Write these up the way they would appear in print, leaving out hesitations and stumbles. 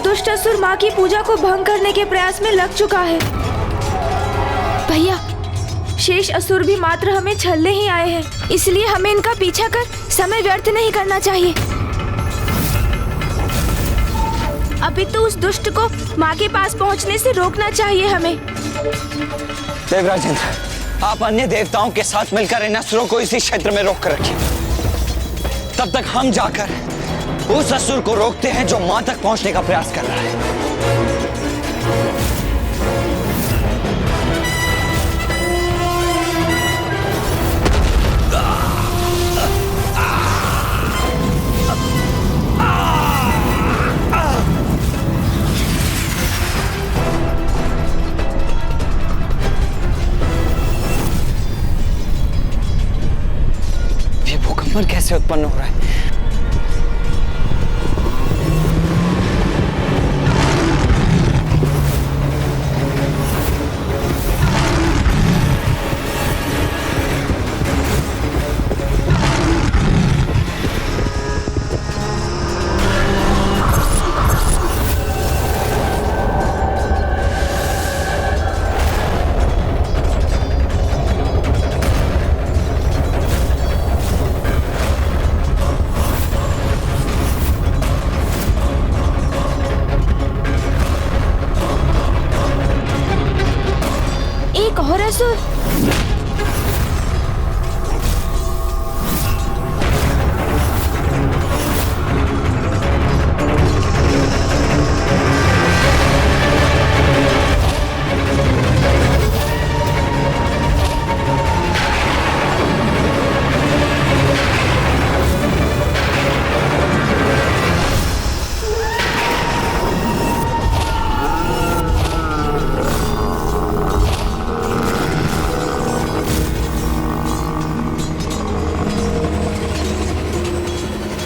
दुष्ट असुर माँ की पूजा को भंग करने के प्रयास में लग चुका है। भैया, शेष असुर भी मात्र हमें छलने ही आए हैं, इसलिए हमें इनका पीछा कर समय व्यर्थ नहीं करना चाहिए। अभी तो उस दुष्ट को माँ के पास पहुँचने से रोकना चाहिए हमें। देवराजेंद्र, आप अन्य देवताओं के साथ मिलकर इन असुरों को इसी क्षेत्र में रोक कर रखिए। तब तक हम जाकर उस असुर को रोकते हैं जो मां तक पहुंचने का प्रयास कर रहा है। ये भूकंप कैसे उत्पन्न हो रहा है? एक और असुर।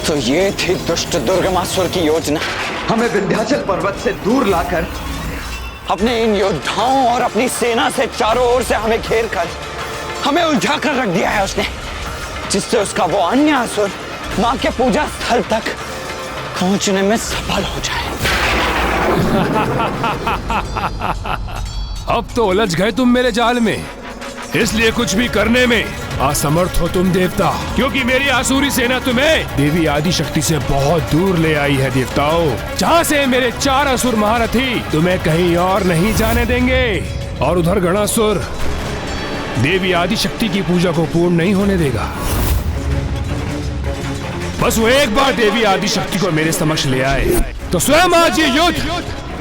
तो ये थी दुष्ट दुर्गमासुर की योजना, हमें विंध्याचल पर्वत से दूर लाकर अपने इन योद्धाओं और अपनी सेना से चारों ओर से हमें घेर कर हमें उलझा कर रख दिया है उसने, जिससे उसका वो अन्य असुर मां के पूजा स्थल तक पहुंचने में सफल हो जाए। अब तो उलझ गए तुम मेरे जाल में, इसलिए कुछ भी करने में असमर्थ हो तुम देवता, क्योंकि मेरी आसुरी सेना तुम्हें देवी आदि शक्ति से बहुत दूर ले आई है देवताओं, जहाँ से मेरे 4 असुर महारथी तुम्हें कहीं और नहीं जाने देंगे। और उधर गणासुर देवी आदि शक्ति की पूजा को पूर्ण नहीं होने देगा। बस वो एक बार देवी आदि शक्ति को मेरे समक्ष ले आए तो स्वयं आज ये युद्ध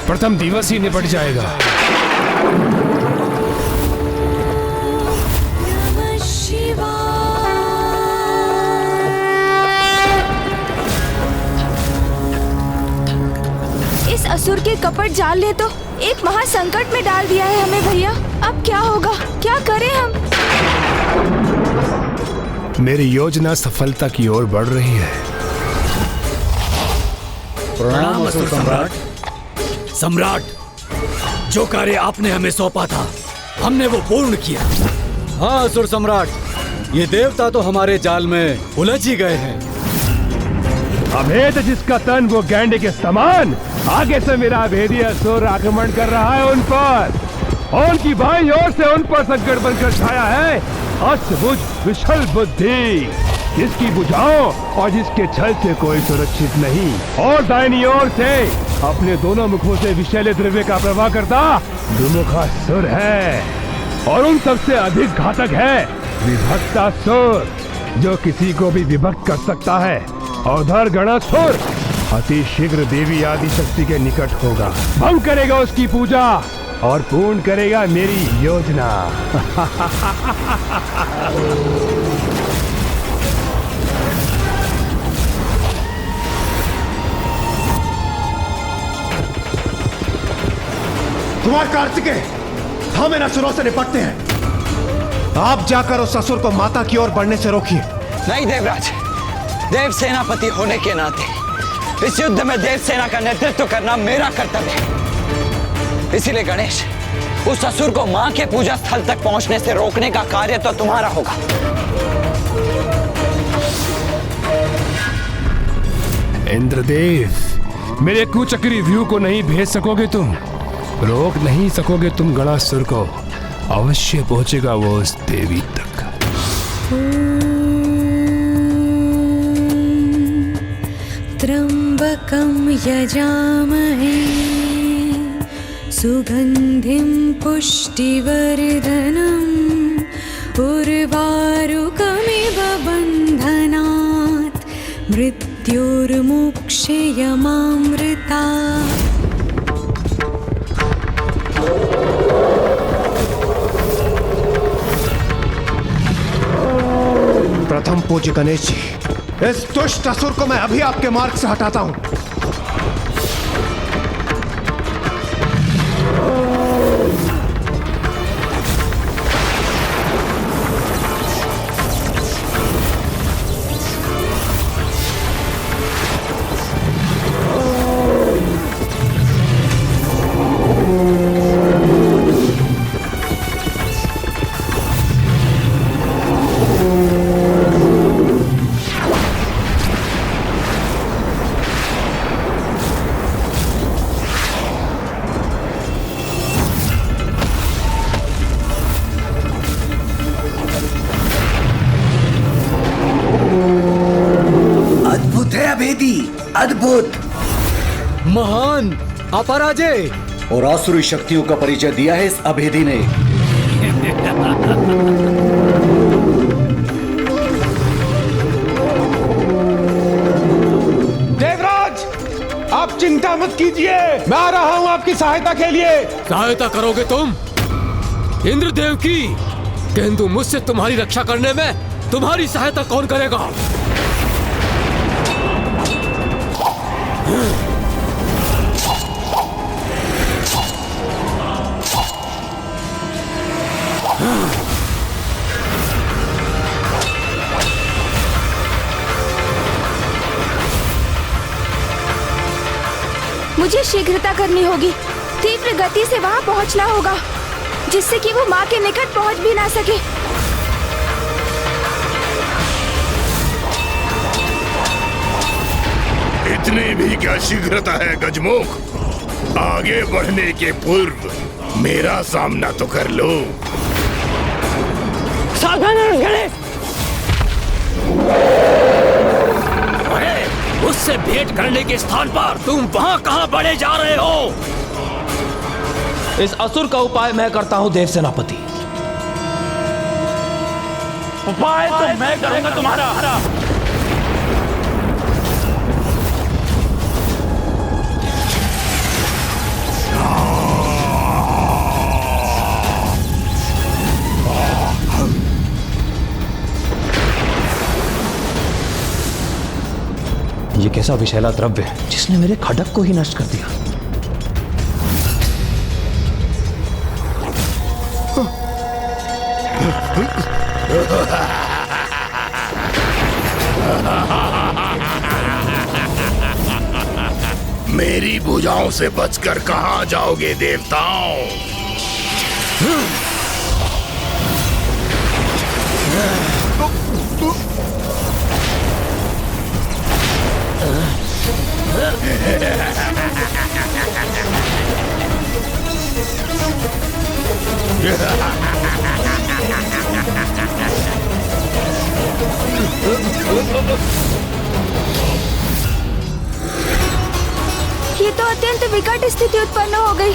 प्रथम दिवस ही निपट जाएगा। इस असुर के कपट जाल ने तो एक महासंकट में डाल दिया है हमें भैया। अब क्या होगा, क्या करें हम? मेरी योजना सफलता की ओर बढ़ रही है। प्रणाम असुर सम्राट। सम्राट, जो कार्य आपने हमें सौंपा था हमने वो पूर्ण किया। हाँ असुर सम्राट, ये देवता तो हमारे जाल में उलझ ही गए हैं। अभेद जिसका तन वो गैंडे के समान, आगे से मेरा भेदिया असुर आक्रमण कर रहा है उन पर, और उनकी बाईं ओर से उन पर संकट बनकर छाया है अष्टभुज विशाल बुद्धि, जिसकी भुजाओं और जिसके छल से कोई सुरक्षित नहीं, और दाहिनी ओर से अपने दोनों मुखों से विषैले द्रव्य का प्रवाह करता दुमुखासुर है, और उन सबसे अधिक घातक है विभक्तासुर, जो किसी को भी विभक्त कर सकता है। और उधर गणासुर अति शीघ्र देवी आदि शक्ति के निकट होगा, भंग करेगा उसकी पूजा और पूर्ण करेगा मेरी योजना। कुमार कार्तिकेय, हम इन असुरों से निपटते हैं। आप जाकर उस असुर को माता की ओर बढ़ने से रोकिए। नहीं देवराज, देव सेनापति होने के नाते इस युद्ध में देव सेना का नेतृत्व करना मेरा कर्तव्य है। इसीलिए गणेश, उस असुर को मां के पूजा स्थल तक पहुंचने से रोकने का कार्य तो तुम्हारा होगा। इंद्रदेव, मेरे कुचक्री व्यू को नहीं भेज सकोगे तुम, रोक नहीं सकोगे तुम गणासुर को। अवश्य पहुंचेगा वो उस देवी तक। त्र्यंबकं यजामहे सुगंधिं पुष्टिवर्धनम् उर्वारुकमिव बन्धनात् मृत्युर्मुक्षयमामृता। प्रथम पूज्य गणेश जी, इस दुष्ट असुर को मैं अभी आपके मार्ग से हटाता हूं। अद्भुत, महान, अपराजय और आसुरी शक्तियों का परिचय दिया है इस अभेदी ने। देवराज, आप चिंता मत कीजिए, मैं आ रहा हूं आपकी सहायता के लिए। सहायता करोगे तुम इंद्रदेव की, किंतु मुझसे तुम्हारी रक्षा करने में तुम्हारी सहायता कौन करेगा? मुझे शीघ्रता करनी होगी, तीव्र गति से वहां पहुंचना होगा, जिससे कि वो माँ के निकट पहुंच भी ना सके। इतनी भी क्या शीघ्रता है गजमुख? आगे बढ़ने के पूर्व मेरा सामना तो कर लो। सावधान गणेश! अरे, उससे भेंट करने के स्थान पर तुम वहां कहां बढ़े जा रहे हो? इस असुर का उपाय मैं करता हूं देव सेनापति। उपाय तो मैं करूंगा तुम्हारा। ये कैसा विषैला द्रव्य है जिसने मेरे खड्ग को ही नष्ट कर दिया? मेरी भुजाओं से बचकर कहां जाओगे देवताओं? ये तो अत्यंत विकट स्थिति उत्पन्न हो गई।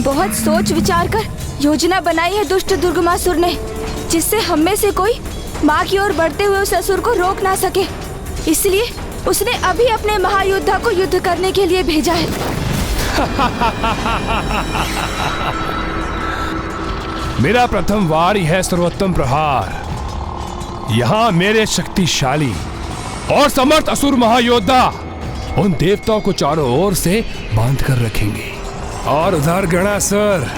बहुत सोच विचार कर योजना बनाई है दुष्ट दुर्गमासुर ने, जिससे हम में से कोई माँ की ओर बढ़ते हुए उस असुर को रोक ना सके। इसलिए उसने अभी अपने महायोद्धा को युद्ध करने के लिए भेजा है। मेरा प्रथम वार ही है सर्वोत्तम प्रहार। यहाँ मेरे शक्तिशाली और समर्थ असुर महायोद्धा उन देवताओं को चारों ओर से बांध कर रखेंगे, और उधर गणासुर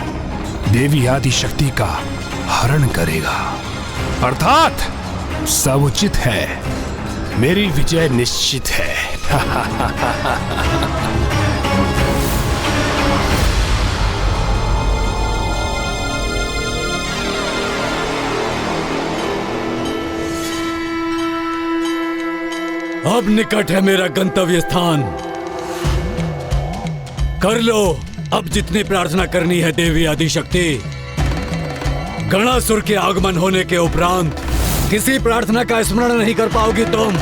देवी आदि शक्ति का हरण करेगा। अर्थात सब उचित है। मेरी विजय निश्चित है। अब निकट है मेरा गंतव्य स्थान। कर लो अब जितनी प्रार्थना करनी है देवी आदिशक्ति। गणासुर के आगमन होने के उपरांत किसी प्रार्थना का स्मरण नहीं कर पाओगी तुम।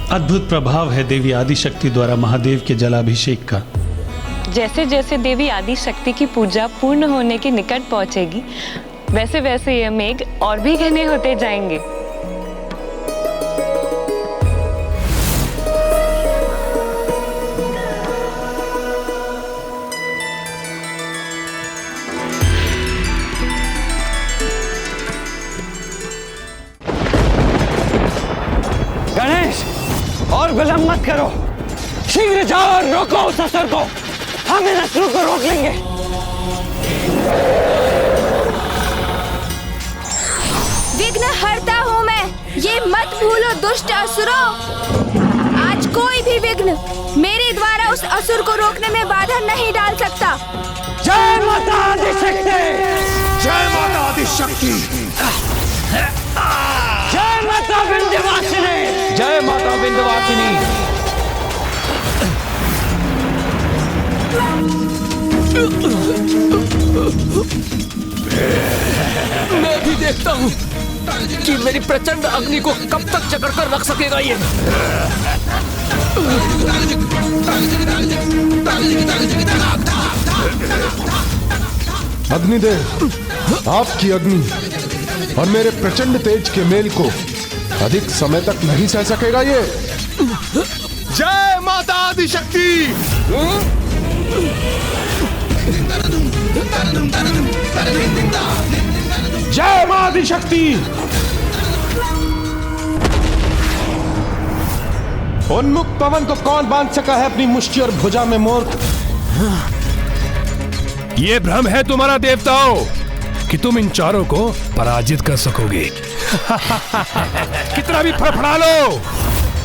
अद्भुत प्रभाव है देवी आदिशक्ति द्वारा महादेव के जलाभिषेक का। जैसे जैसे देवी आदिशक्ति की पूजा पूर्ण होने के निकट पहुंचेगी, वैसे वैसे ये मेघ और भी घने होते जाएंगे। गणेश, और विलंब मत करो, शीघ्र जाओ और रोको उस असुर को। हम इन असुरों को रोक लेंगे। विघ्न हरता हूँ मैं, ये मत भूलो दुष्ट असुरों। आज कोई भी विघ्न मेरे द्वारा उस असुर को रोकने में बाधा नहीं डाल सकता। जय माता आदिशक्ति! जय माता आदिशक्ति! जय माता विंध्यवासिनी! जय माता विंध्यवासिनी! मैं भी देखता हूँ कि मेरी प्रचंड अग्नि को कब तक जकड़ कर रख सकेगा ये। अग्निदेव, आपकी अग्नि और मेरे प्रचंड तेज के मेल को अधिक समय तक नहीं सह सकेगा ये। जय माता आदिशक्ति! जय मां आदिशक्ति! उन्मुख पवन को कौन बांध सका है अपनी मुष्टि और भुजा में मूर्ख? ये भ्रम है तुम्हारा देवताओं कि तुम इन चारों को पराजित कर सकोगे। कितना भी फड़फड़ा लो,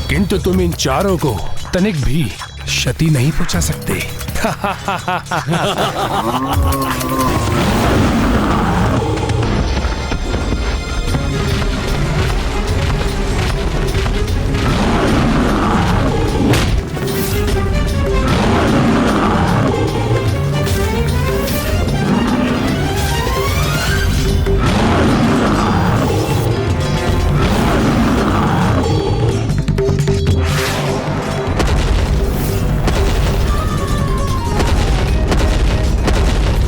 किंतु तुम इन चारों को तनिक भी क्षति नहीं पहुंचा सकते।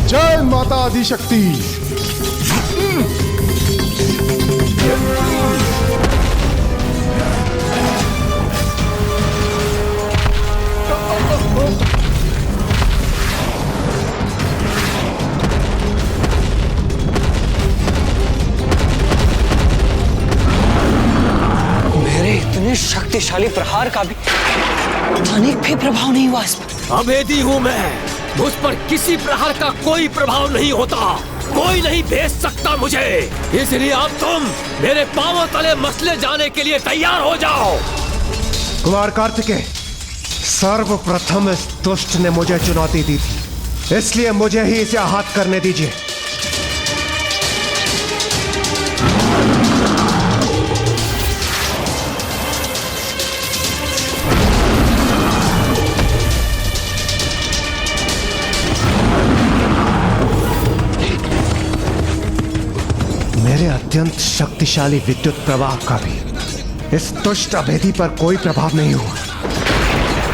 जय माता आदिशक्ति! मेरे इतने शक्तिशाली प्रहार का भी तनिक भी प्रभाव नहीं हुआ इस पर। अभेदी हूँ मैं। मुझ पर किसी प्रहार का कोई प्रभाव नहीं होता, कोई नहीं भेज सकता मुझे। इसलिए अब तुम मेरे पांवों तले मसले जाने के लिए तैयार हो जाओ। कुमार कार्तिकेय, सर्वप्रथम इस दुष्ट ने मुझे चुनौती दी थी, इसलिए मुझे ही इसे आहत करने दीजिए। मेरे अत्यंत शक्तिशाली विद्युत प्रवाह का भी इस दुष्ट अभेदी पर कोई प्रभाव नहीं हुआ,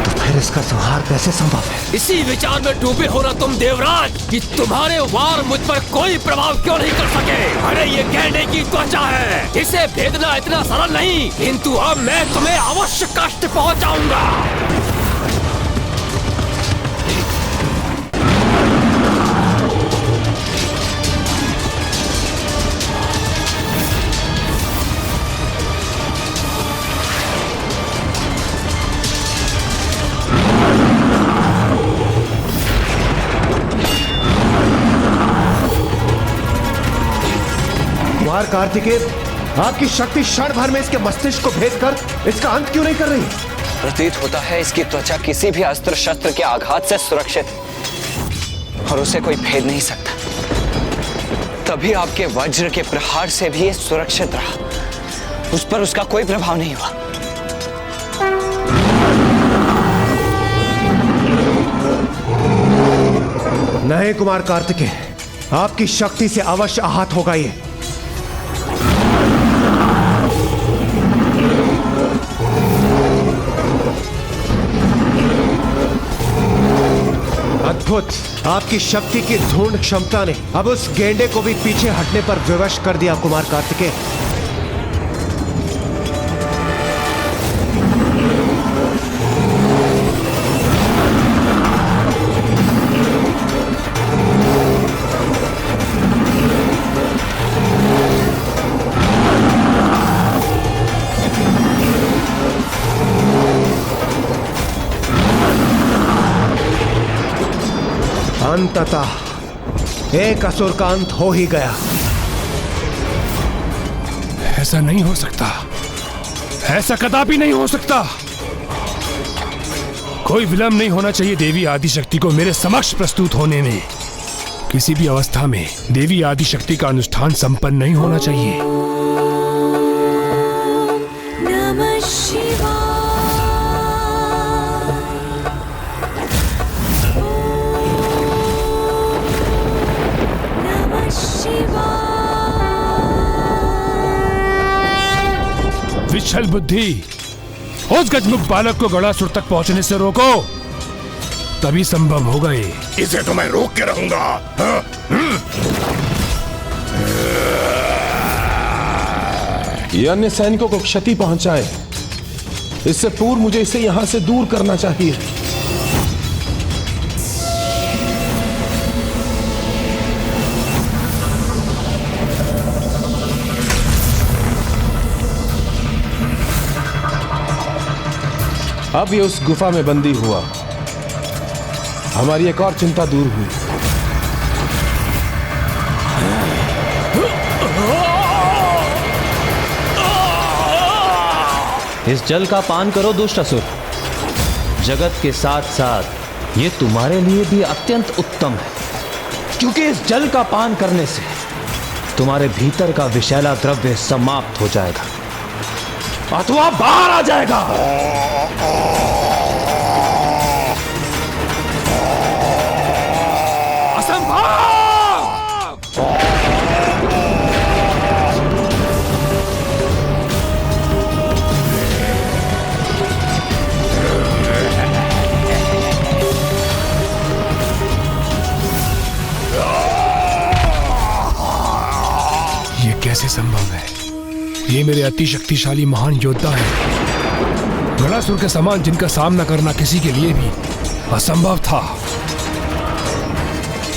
तो फिर इसका संहार कैसे संभव है? इसी विचार में डूबे हो ना तुम देवराज कि तुम्हारे वार मुझ पर कोई प्रभाव क्यों नहीं कर सके। अरे ये गैंडे की त्वचा है, इसे भेदना इतना सरल नहीं, किंतु अब मैं तुम्हें अवश्य कष्ट पहुंचाऊंगा। कुमार कार्तिकेय, आपकी शक्ति क्षण भर में इसके मस्तिष्क को भेद कर इसका अंत क्यों नहीं कर रही? प्रतीत होता है इसकी त्वचा किसी भी अस्त्र शस्त्र के आघात से सुरक्षित है और उसे कोई भेद नहीं सकता। तभी आपके वज्र के प्रहार से भी ये सुरक्षित रहा, उस पर उसका कोई प्रभाव नहीं हुआ। नहीं कुमार कार्तिकेय, आपकी शक्ति से अवश्य आहत होगा ये। अद्भुत, आपकी शक्ति की धूर्ण क्षमता ने अब उस गेंडे को भी पीछे हटने पर विवश कर दिया। कुमार कार्तिकेय, अंततः एक असुर का अंत हो ही गया। ऐसा नहीं हो सकता, ऐसा कदापि नहीं हो सकता। कोई विलंब नहीं होना चाहिए देवी आदिशक्ति को मेरे समक्ष प्रस्तुत होने में। किसी भी अवस्था में देवी आदिशक्ति का अनुष्ठान संपन्न नहीं होना चाहिए। नमः शिवाय। विछल बुद्धि, उस गजमुख बालक को गणासुर तक पहुंचने से रोको, तभी संभव होगा ये। इसे तो मैं रोक के रहूंगा। हाँ? ये अन्य सैनिकों को क्षति पहुंचाए, इससे पूर्व मुझे इसे यहां से दूर करना चाहिए। अब ये उस गुफा में बंदी हुआ, हमारी एक और चिंता दूर हुई। इस जल का पान करो दुष्ट असुर। जगत के साथ साथ ये तुम्हारे लिए भी अत्यंत उत्तम है, क्योंकि इस जल का पान करने से तुम्हारे भीतर का विषैला द्रव्य समाप्त हो जाएगा अथवा बाहर आ जाएगा। असंभव! ये कैसे संभव है? ये मेरे अति शक्तिशाली महान योद्धा हैं। गणासुर के समान जिनका सामना करना किसी के लिए भी असंभव था,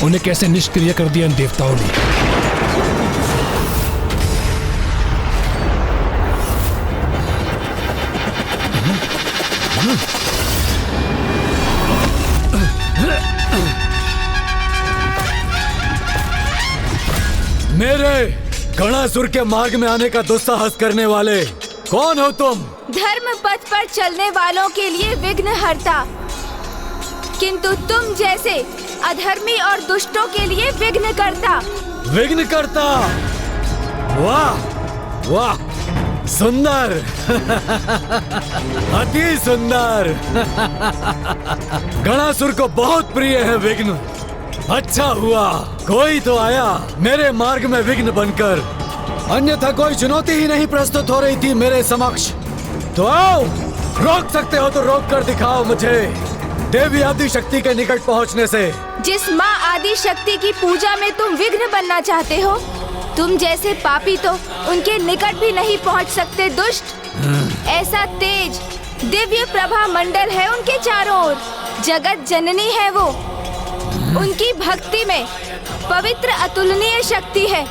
उन्हें कैसे निष्क्रिय कर दिया इन देवताओं ने। गणासुर के मार्ग में आने का दुस्साहस करने वाले कौन हो तुम? धर्म पथ पर चलने वालों के लिए विघ्नहर्ता, किंतु तुम जैसे अधर्मी और दुष्टों के लिए विघ्नकर्ता। विघ्नकर्ता? वाह वाह, सुंदर अति सुंदर। गणासुर को बहुत प्रिय है विघ्न। अच्छा हुआ कोई तो आया मेरे मार्ग में विघ्न बनकर, अन्यथा कोई चुनौती ही नहीं प्रस्तुत हो रही थी मेरे समक्ष। तो आओ, रोक सकते हो तो रोक कर दिखाओ मुझे देवी आदि शक्ति के निकट पहुंचने से। जिस माँ आदि शक्ति की पूजा में तुम विघ्न बनना चाहते हो, तुम जैसे पापी तो उनके निकट भी नहीं पहुंच सकते दुष्ट। ऐसा तेज दिव्य प्रभा मंडल है उनके चारों ओर, जगत जननी है वो। उनकी भक्ति में पवित्र अतुलनीय शक्ति है।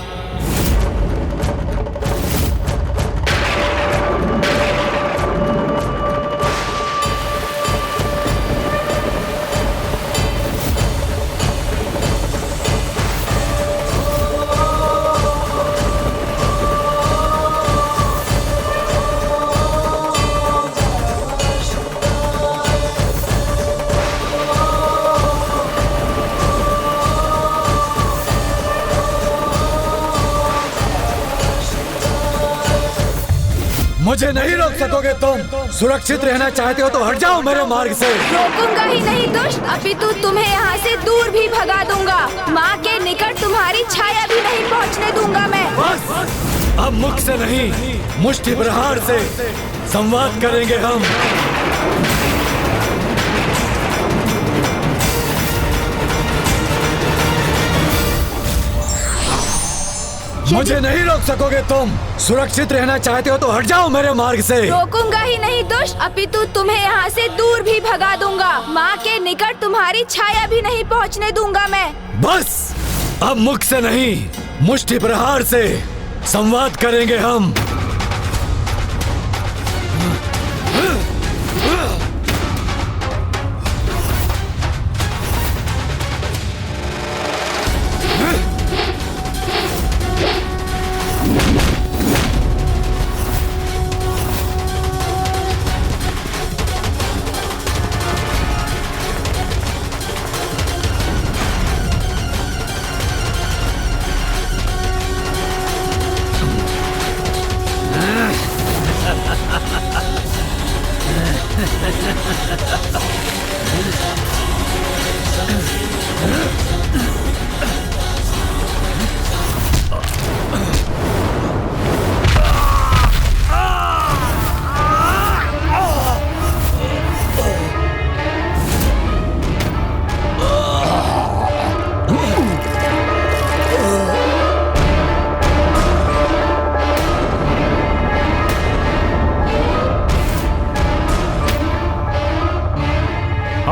मुझे नहीं रोक सकोगे तुम। सुरक्षित रहना चाहते हो तो हट जाओ मेरे मार्ग से। रोकूंगा ही नहीं दुष्ट, अपितु तुम्हें यहाँ से दूर भी भगा दूंगा। माँ के निकट तुम्हारी छाया भी नहीं पहुँचने दूंगा मैं। बस, अब मुख से नहीं मुष्टि प्रहार से संवाद करेंगे हम। मुझे नहीं रोक सकोगे तुम। सुरक्षित रहना चाहते हो तो हट जाओ मेरे मार्ग से। रोकूंगा ही नहीं दुष्ट, अपितु तुम्हें यहाँ से दूर भी भगा दूंगा। माँ के निकट तुम्हारी छाया भी नहीं पहुँचने दूंगा मैं। बस, अब मुख से नहीं मुष्टि प्रहार से संवाद करेंगे हम।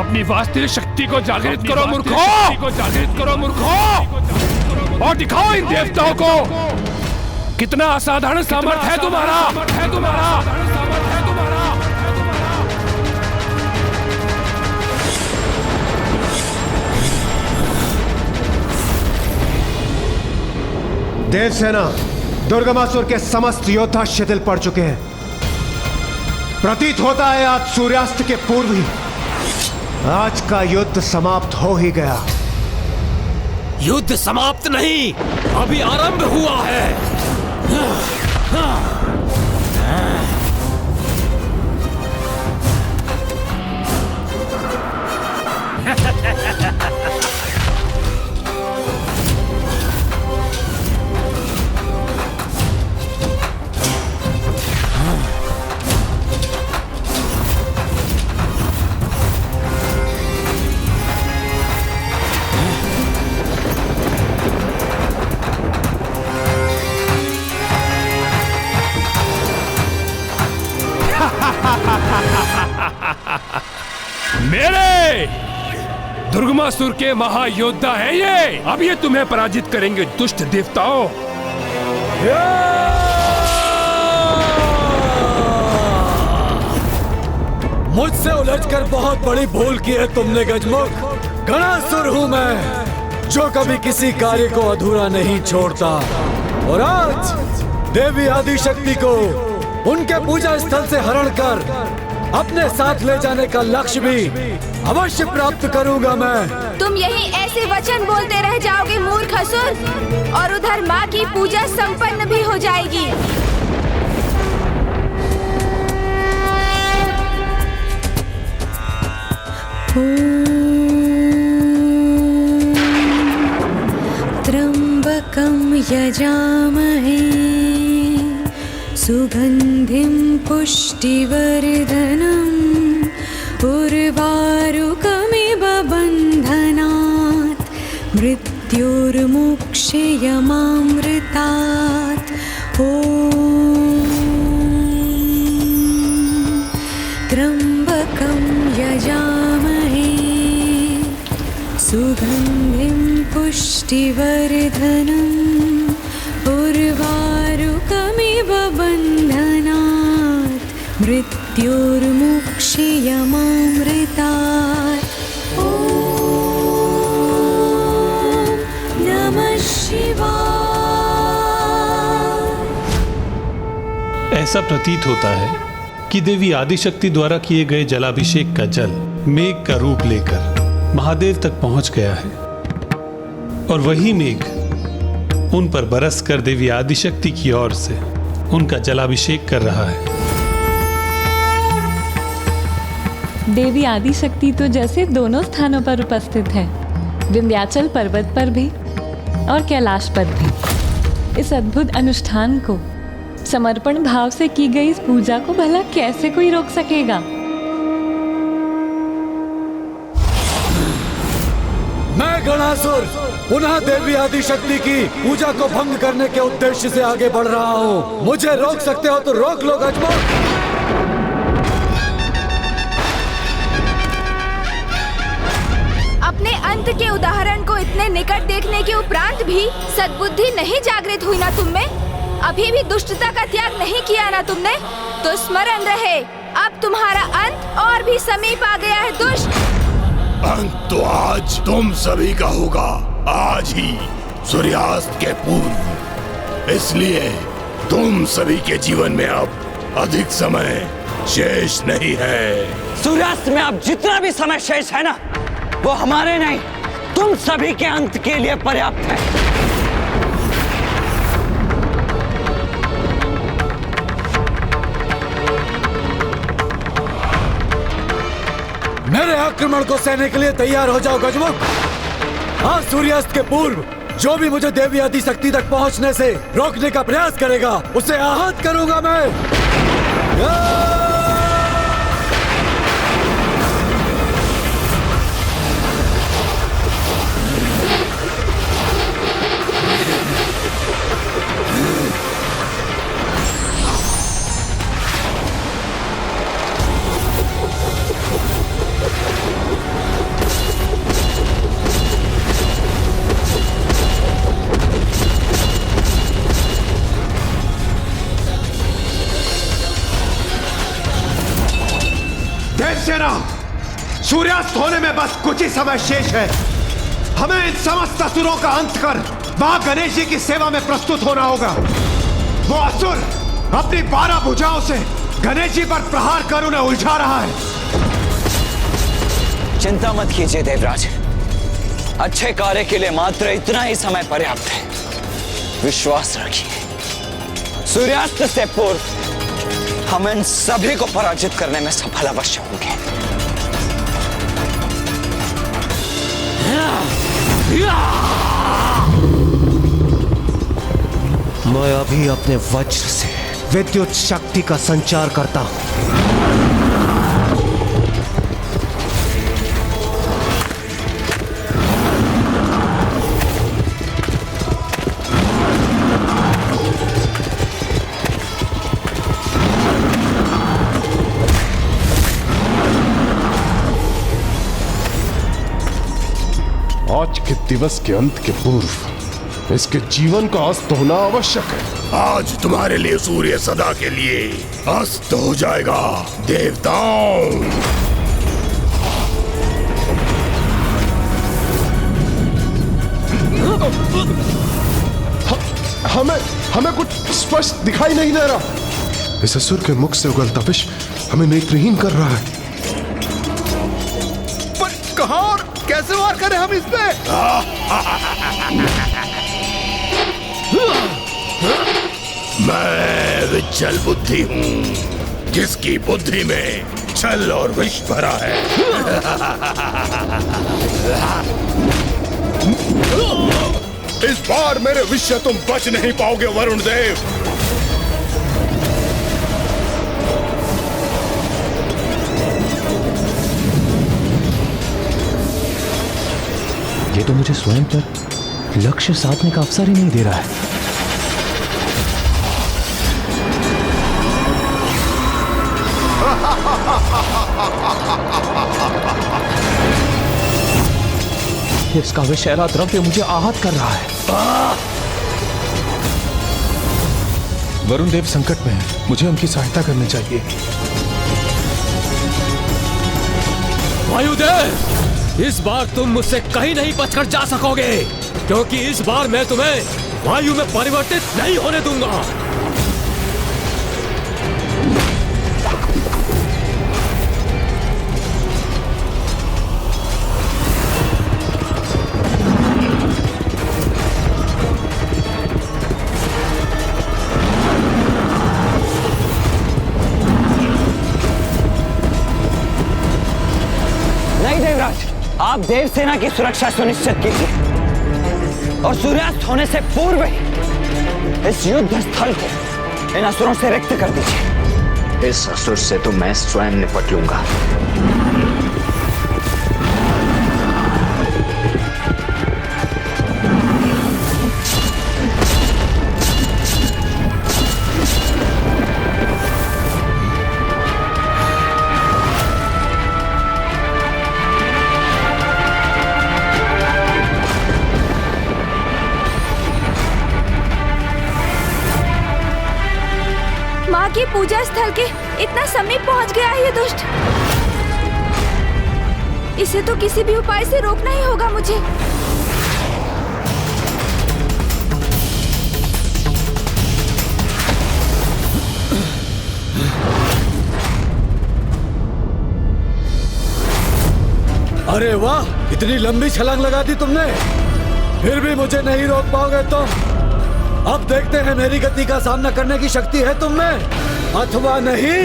अपनी वास्तविक शक्ति को जागृत करो मूर्खों, जागृत करो मूर्खों, और दिखाओ इन देवताओं को कितना असाधारण सामर्थ्य है तुम्हारा। देवसेना, दुर्गमासुर के समस्त योद्धा शिथिल पड़ चुके हैं। प्रतीत होता है आज सूर्यास्त के पूर्व ही आज का युद्ध समाप्त हो ही गया। युद्ध समाप्त नहीं, अभी आरंभ हुआ है। मेरे दुर्गमासुर के महायोद्धा है ये। अब ये तुम्हें पराजित करेंगे दुष्ट देवताओं। मुझसे उलझकर बहुत बड़ी भूल की है तुमने गजमुख। गणासुर हूं मैं, जो कभी किसी कार्य को अधूरा नहीं छोड़ता। और आज देवी आदिशक्ति को उनके पूजा स्थल से हरण कर अपने साथ ले जाने का लक्ष्य भी अवश्य प्राप्त करूंगा मैं। तुम यही ऐसे वचन बोलते रह जाओगे मूर्ख असुर, और उधर माँ की पूजा संपन्न भी हो जाएगी। त्र्यंबकं यजामहे सुगंधिं पुष्टिवर्धनम् उर्वारुकमिव बन्धनात् मृत्युर्मुक्षयमामृतात्। ॐ त्र्यंबकं यजामहे सुगंधिं पुष्टिवर्धनम् उर्वारुकमिव बन्धनात् मृत्युर्मुक्षयमामृतात्। ॐ नमः शिवाय। ऐसा प्रतीत होता है कि देवी आदिशक्ति द्वारा किए गए जलाभिषेक का जल मेघ का रूप लेकर महादेव तक पहुंच गया है, और वही मेघ उन पर बरस कर देवी आदिशक्ति की ओर से उनका जलाभिषेक कर रहा है। देवी आदिशक्ति तो जैसे दोनों स्थानों पर उपस्थित है, विंध्याचल पर्वत पर भी और कैलाश पर भी। इस अद्भुत अनुष्ठान को समर्पण भाव से की गई इस पूजा को भला कैसे कोई रोक सकेगा। मैं गणासुर पुनः देवी आदिशक्ति की पूजा को भंग करने के उद्देश्य से आगे बढ़ रहा हूँ। मुझे रोक सकते हो तो रोक लो गजमोख। अपने अंत के उदाहरण को इतने निकट देखने के उपरांत भी सद्बुद्धि नहीं जागृत हुई ना तुम में? अभी भी दुष्टता का त्याग नहीं किया ना तुमने? तो स्मरण रहे, अब तुम्हारा अंत और भी समीप आ गया है दुष्ट। अंत तो आज तुम सभी का होगा, आज ही सूर्यास्त के पूर्व। इसलिए तुम सभी के जीवन में अब अधिक समय शेष नहीं है। सूर्यास्त में अब जितना भी समय शेष है ना, वो हमारे नहीं, तुम सभी के अंत के लिए पर्याप्त है। मेरे आक्रमण को सहने के लिए तैयार हो जाओ गजमुख। आज सूर्यास्त के पूर्व जो भी मुझे देवी आदिशक्ति तक पहुंचने से रोकने का प्रयास करेगा उसे आहत करूंगा मैं। सूर्यास्त होने में बस कुछ ही समय शेष है। हमें इन समस्त असुरों का अंत कर मां गणेश जी की सेवा में प्रस्तुत होना होगा। वो असुर अपनी 12 भुजाओं से गणेश जी पर प्रहार कर उन्हें उलझा रहा है। चिंता मत कीजिए देवराज, अच्छे कार्य के लिए मात्र इतना ही समय पर्याप्त है। विश्वास रखिए, सूर्यास्त से पूर्व हम इन सभी को पराजित करने में सफल अवश्य होंगे। मैं अभी अपने वज्र से विद्युत शक्ति का संचार करता हूं। आज के दिवस के अंत के पूर्व इसके जीवन का अस्त होना आवश्यक है। आज तुम्हारे लिए सूर्य सदा के लिए अस्त हो जाएगा देवताओं। हमें कुछ स्पष्ट दिखाई नहीं दे रहा। इस असुर के मुख से उगल तपिश हमें नेत्रहीन कर रहा है। पर कहां और कैसे वार करें हम इस पे? मैं विचल बुद्धि हूं, जिसकी बुद्धि में छल और विष भरा है। इस बार मेरे विष से तुम बच नहीं पाओगे वरुण देव। ये तो मुझे स्वयं पर लक्ष्य साधने का अवसर ही नहीं दे रहा है। इसका विषैला द्रव्य मुझे आहत कर रहा है। वरुण देव संकट में है, मुझे उनकी सहायता करनी चाहिए। वायुदेव, इस बार तुम मुझसे कहीं नहीं बचकर जा सकोगे, क्योंकि इस बार मैं तुम्हें वायु में परिवर्तित नहीं होने दूंगा। आप देव सेना की सुरक्षा सुनिश्चित कीजिए और सूर्यास्त होने से पूर्व ही इस युद्ध स्थल को इन असुरों से रिक्त कर दीजिए। इस असुर से तो मैं स्वयं निपट लूंगा। की पूजा स्थल के इतना समीप पहुंच गया है ये दुष्ट। इसे तो किसी भी उपाय से रोकना ही होगा मुझे। अरे वाह, इतनी लंबी छलांग लगा दी तुमने, फिर भी मुझे नहीं रोक पाओगे तुम। अब देखते हैं मेरी गति का सामना करने की शक्ति है तुम में अथवा नहीं।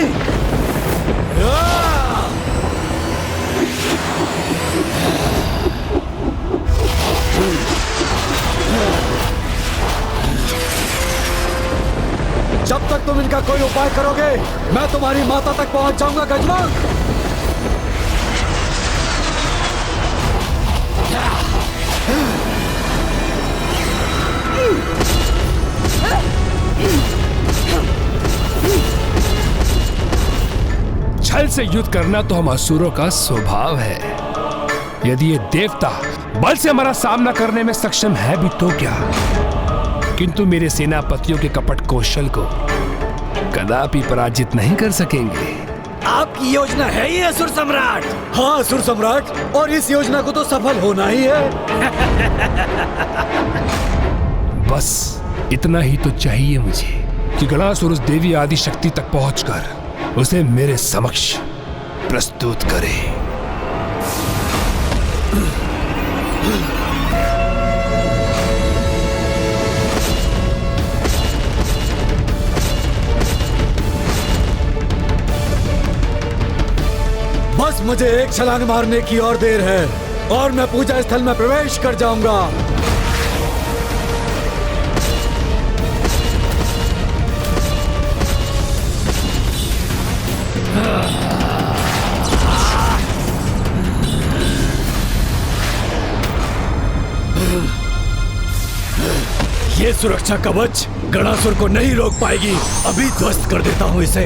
जब तक तुम इनका कोई उपाय करोगे, मैं तुम्हारी माता तक पहुंच जाऊंगा गजमंग। छल से युद्ध करना तो हम असुरों का स्वभाव है। यदि ये देवता बल से हमारा सामना करने में सक्षम है भी तो क्या, किंतु मेरे सेनापतियों के कपट कौशल को कदापि पराजित नहीं कर सकेंगे। आपकी योजना है ये असुर सम्राट? हाँ असुर सम्राट, और इस योजना को तो सफल होना ही है। बस इतना ही तो चाहिए मुझे कि गणासुर उस देवी आदि शक्ति तक पहुंचकर उसे मेरे समक्ष प्रस्तुत करे। बस मुझे एक छलांग मारने की और देर है और मैं पूजा स्थल में प्रवेश कर जाऊंगा। ये सुरक्षा कवच गणासुर को नहीं रोक पाएगी। अभी ध्वस्त कर देता हूं इसे।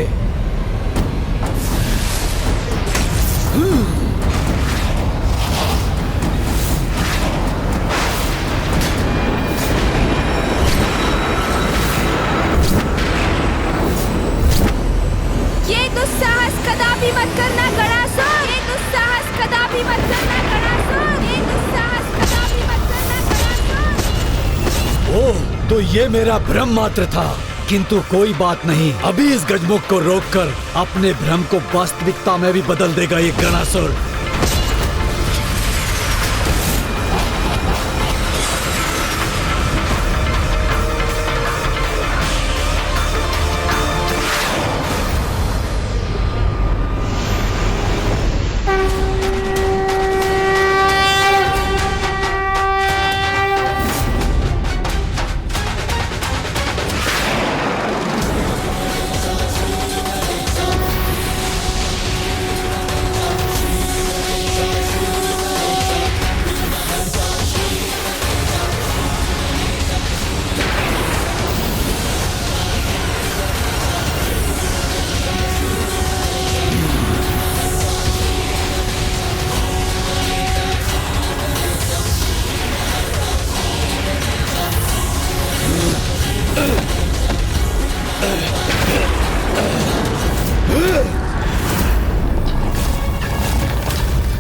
ये दुस्साहस कदापि मत करना गणासुर। ये दुस्साहस कदापि मत करना गणासुर। ये दुस्साहस कदापि मत करना गणासुर। ओह, तो ये मेरा भ्रम मात्र था, किंतु कोई बात नहीं, अभी इस गजमुख को रोककर अपने भ्रम को वास्तविकता में भी बदल देगा ये गणासुर।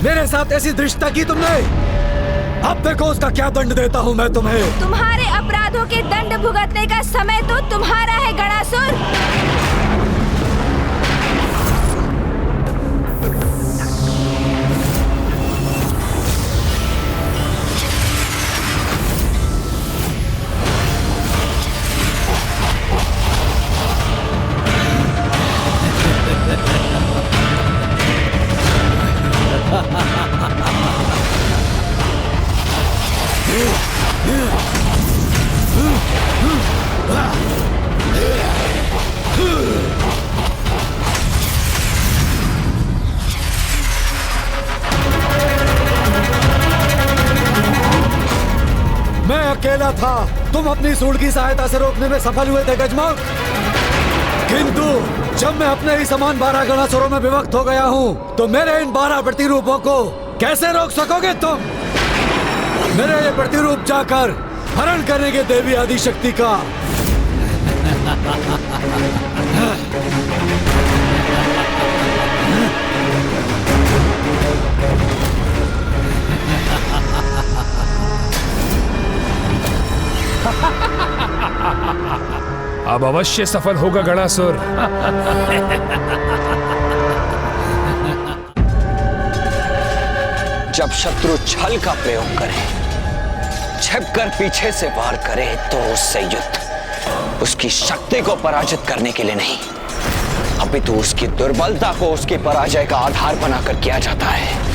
मेरे साथ ऐसी दृष्टता की तुमने, अब देखो उसका क्या दंड देता हूँ मैं तुम्हें। तुम्हारे अपराधों के दंड भुगतने का समय तो तुम्हारा है गणासुर। मैं अकेला था, तुम अपनी सूंड की सहायता से रोकने में सफल हुए थे गजमुख, किंतु जब मैं अपने ही समान 12 गणासुरों में विभक्त हो गया हूँ, तो मेरे इन 12 प्रतिरूपों को कैसे रोक सकोगे तुम? मेरे ये प्रतिरूप जाकर हरण करेंगे देवी आदिशक्ति का। अब अवश्य सफल होगा गणासुर। जब शत्रु छल का प्रयोग करे, छिपकर पीछे से वार करे, तो उससे युद्ध उसकी शक्ति को पराजित करने के लिए नहीं, अपितु उसकी दुर्बलता को उसकी पराजय का आधार बनाकर किया जाता है।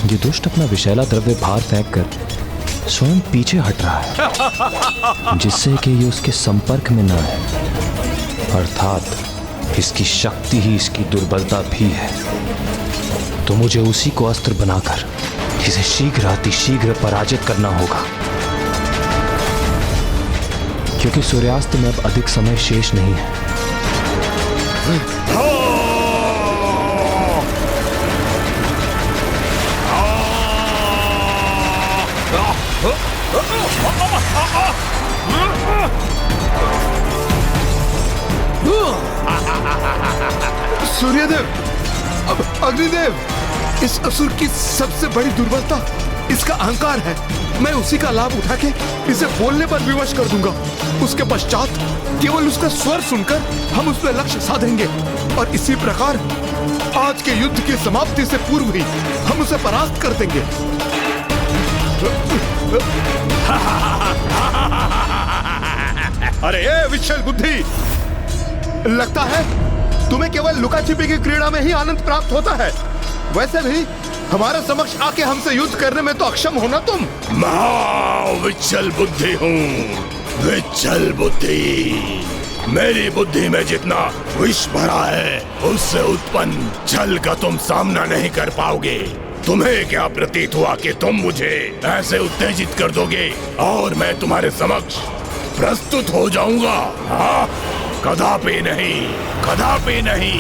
ये दुष्ट अपना विषैला द्रव्य बाहर फेंक कर स्वयं पीछे हट रहा है, जिससे कि ये उसके संपर्क में न है, अर्थात इसकी शक्ति ही इसकी दुर्बलता भी है। तो मुझे उसी को अस्त्र बनाकर इसे शीघ्र अतिशीघ्र पराजित करना होगा, क्योंकि सूर्यास्त में अब अधिक समय शेष नहीं है। सूर्यदेव, अग्निदेव, इस असुर की सबसे बड़ी दुर्बलता इसका अहंकार है। मैं उसी का लाभ उठा के इसे बोलने पर विवश कर दूंगा। उसके पश्चात केवल उसका स्वर सुनकर हम उस पर लक्ष्य साधेंगे, और इसी प्रकार आज के युद्ध की समाप्ति से पूर्व ही हम उसे परास्त कर देंगे। अरे ए विचल बुद्धि, लगता है तुम्हें केवल लुका छिपी की क्रीड़ा में ही आनंद प्राप्त होता है। वैसे भी हमारे समक्ष आके हमसे युद्ध करने में तो अक्षम हो ना तुम। विचल बुद्धि हूँ, विचल बुद्धि। मेरी बुद्धि में जितना विष भरा है, उससे उत्पन्न छल का तुम सामना नहीं कर पाओगे। तुम्हें क्या प्रतीत हुआ कि तुम मुझे ऐसे उत्तेजित कर दोगे और मैं तुम्हारे समक्ष प्रस्तुत हो जाऊंगा? हाँ, कदापि नहीं, कदापि नहीं।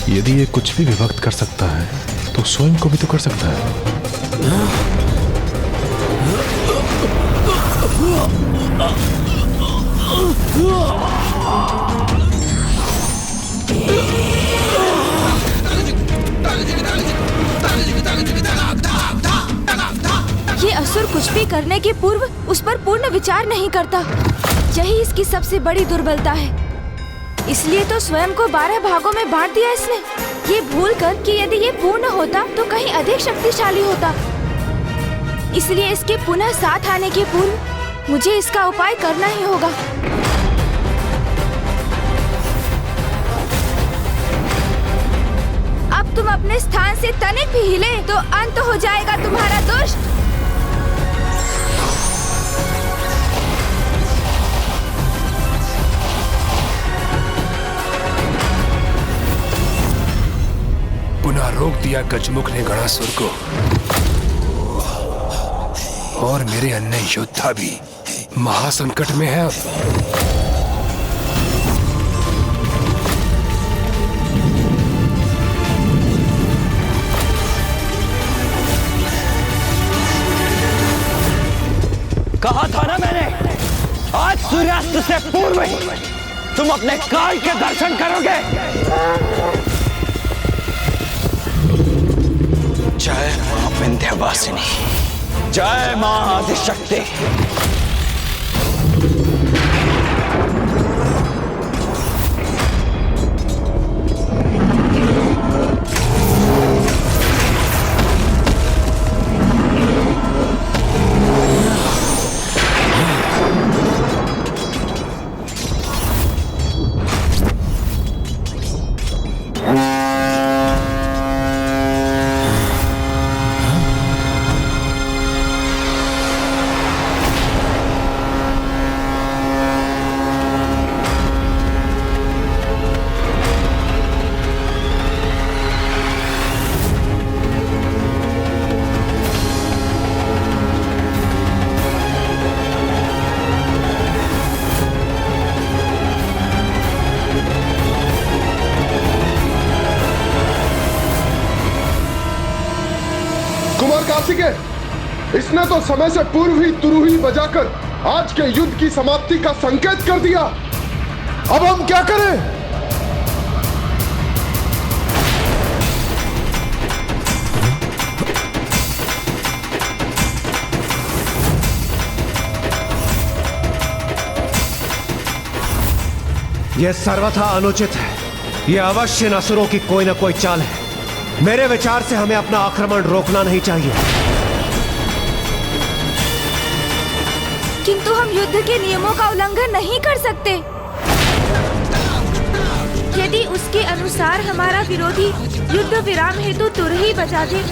यदि ये कुछ भी विभक्त कर सकता है तो स्वयं को भी तो कर सकता है। ये असुर कुछ भी करने के पूर्व उस पर पूर्ण विचार नहीं करता। यही इसकी सबसे बड़ी दुर्बलता है। इसलिए तो स्वयं को 12 भागों में बांट दिया इसने, ये भूल कर कि यदि ये पूर्ण होता तो कहीं अधिक शक्तिशाली होता। इसलिए इसके पुनः साथ आने के पूर्व मुझे इसका उपाय करना ही होगा। अब तुम अपने स्थान से तनिक भी हिले तो अंत हो जाएगा तुम्हारा दुष्ट। पुनः रोक दिया गजमुख ने गणासुर को, और मेरे अन्य योद्धा भी महासंकट में है। अब कहा था ना मैंने, आज सूर्यास्त से पूर्व ही तुम अपने काल के दर्शन करोगे। जय मां विंध्यवासिनी, जय मां आदिशक्ति। इसने तो समय से पूर्व ही तुरुही बजाकर आज के युद्ध की समाप्ति का संकेत कर दिया। अब हम क्या करें? यह सर्वथा अनुचित है। यह अवश्य असुरों की कोई न कोई चाल है। मेरे विचार से हमें अपना आक्रमण रोकना नहीं चाहिए। किंतु हम युद्ध के नियमों का उल्लंघन नहीं कर सकते। यदि उसके अनुसार हमारा विरोधी युद्ध विराम हेतु तुरही बजा दे,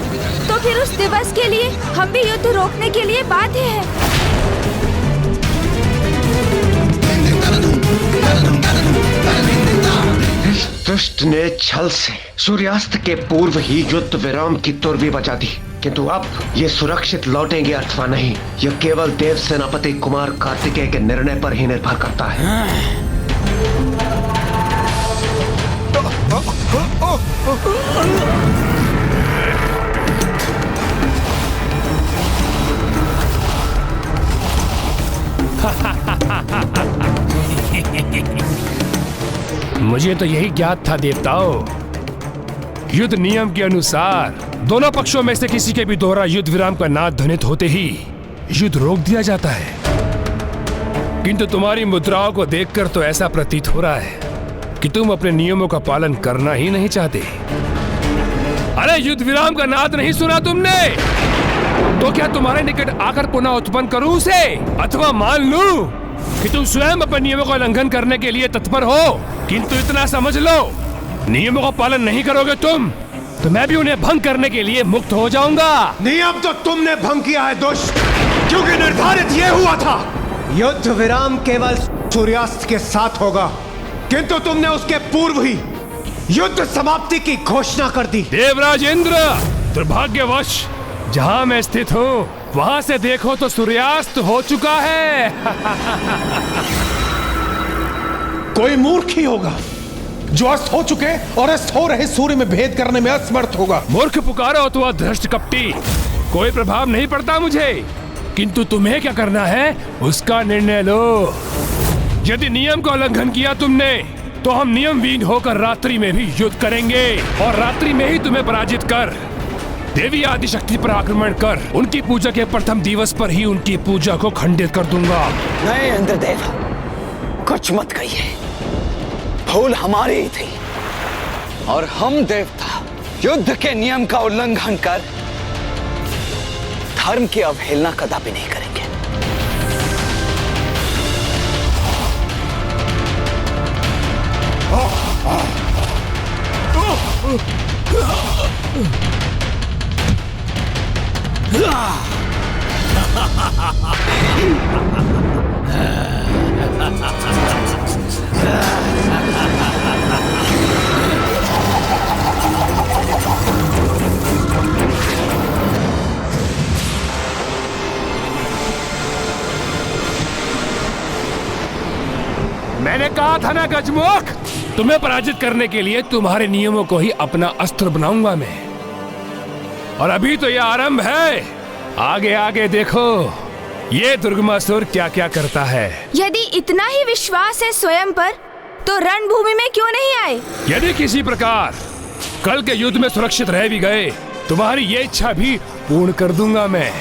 तो फिर उस दिवस के लिए हम भी युद्ध रोकने के लिए बाध्य हैं। इस दुष्ट ने छल से सूर्यास्त के पूर्व ही युद्ध विराम की तुरही बजा दी, किंतु अब ये सुरक्षित लौटेंगे अथवा नहीं, यह केवल देव सेनापति कुमार कार्तिकेय के निर्णय पर ही निर्भर करता है। मुझे तो यही ज्ञात था देवताओं। युद्ध नियम के अनुसार दोनों पक्षों में से किसी के भी दोहरा युद्ध विराम का नाद ध्वनित होते ही युद्ध रोक दिया जाता है। किंतु तुम्हारी मुद्राओं को देखकर तो ऐसा प्रतीत हो रहा है कि तुम अपने नियमों का पालन करना ही नहीं चाहते। अरे युद्ध विराम का नाद नहीं सुना तुमने? तो क्या तुम्हारे निकट आकर पुनः उत्पन्न करूं उसे, अथवा मान लूं कि तुम स्वयं अपने नियमों का उल्लंघन करने के लिए तत्पर हो? किंतु इतना समझ लो, नियमों का पालन नहीं करोगे तुम तो मैं भी उन्हें भंग करने के लिए मुक्त हो जाऊंगा। नियम तो तुमने भंग किया है दुष्ट, क्योंकि निर्धारित ये हुआ था युद्ध विराम केवल सूर्यास्त के साथ होगा। किंतु तुमने उसके पूर्व ही युद्ध समाप्ति की घोषणा कर दी। देवराज इंद्र, दुर्भाग्यवश जहां मैं स्थित हूं वहां से देखो तो सूर्यास्त हो चुका है। कोई मूर्ख ही होगा जो अस्त हो चुके और अस्त हो रहे सूर्य में भेद करने में असमर्थ होगा। मूर्ख पुकारो तो अधृष्ट कपटी, कोई प्रभाव नहीं पड़ता मुझे, किंतु तुम्हें क्या करना है उसका निर्णय लो। यदि नियम का उल्लंघन किया तुमने तो हम नियमविहीन होकर रात्रि में भी युद्ध करेंगे और रात्रि में ही तुम्हें पराजित कर देवी आदिशक्ति पर आक्रमण कर उनकी पूजा के प्रथम दिवस पर ही उनकी पूजा को खंडित कर दूंगा। नहीं इंद्रदेव, कुछ मत कहिए। भूल हमारी ही थी और हम देवता युद्ध के नियम का उल्लंघन कर धर्म की अवहेलना कदापि नहीं करेंगे। मैंने कहा था ना गजमुख, तुम्हें पराजित करने के लिए तुम्हारे नियमों को ही अपना अस्त्र बनाऊंगा मैं। और अभी तो यह आरंभ है, आगे आगे देखो ये दुर्गमासुर क्या क्या करता है। यदि इतना ही विश्वास है स्वयं पर तो रणभूमि में क्यों नहीं आए? यदि किसी प्रकार कल के युद्ध में सुरक्षित रह भी गए, तुम्हारी ये इच्छा भी पूर्ण कर दूंगा मैं।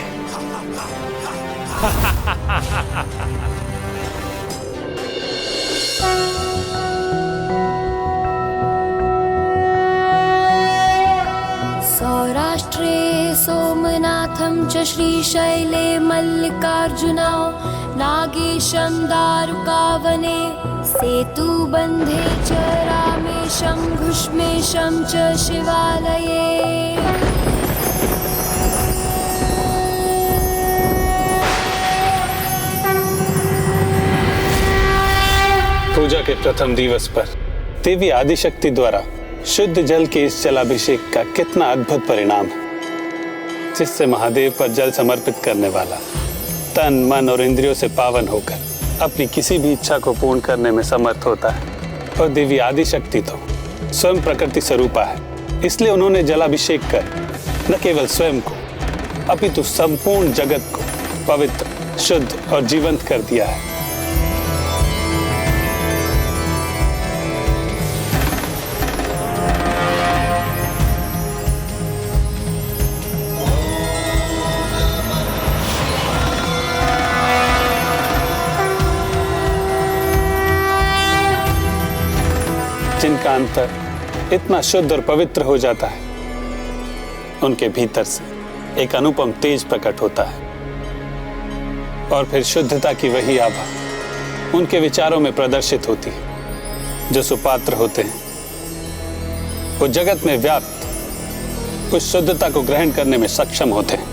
सौराष्ट्रे सोमनाथं च श्रीशैले मल्लिकार्जुना नागेशं दारुकावने सेतुबन्धे च रामेशं घुष्मेशं च शिवालये। पूजा के प्रथम दिवस पर देवी आदिशक्ति द्वारा शुद्ध जल के इस जलाभिषेक का कितना अद्भुत परिणाम है, जिससे महादेव पर जल समर्पित करने वाला तन मन और इंद्रियों से पावन होकर अपनी किसी भी इच्छा को पूर्ण करने में समर्थ होता है। और देवी आदिशक्ति तो स्वयं प्रकृति स्वरूपा है, इसलिए उन्होंने जलाभिषेक कर न केवल स्वयं को अपितु संपूर्ण जगत को पवित्र, शुद्ध और जीवंत कर दिया है। जिनका अंतर इतना शुद्ध और पवित्र हो जाता है, उनके भीतर से एक अनुपम तेज प्रकट होता है और फिर शुद्धता की वही आभा उनके विचारों में प्रदर्शित होती है। जो सुपात्र होते हैं वो जगत में व्याप्त उस शुद्धता को ग्रहण करने में सक्षम होते हैं,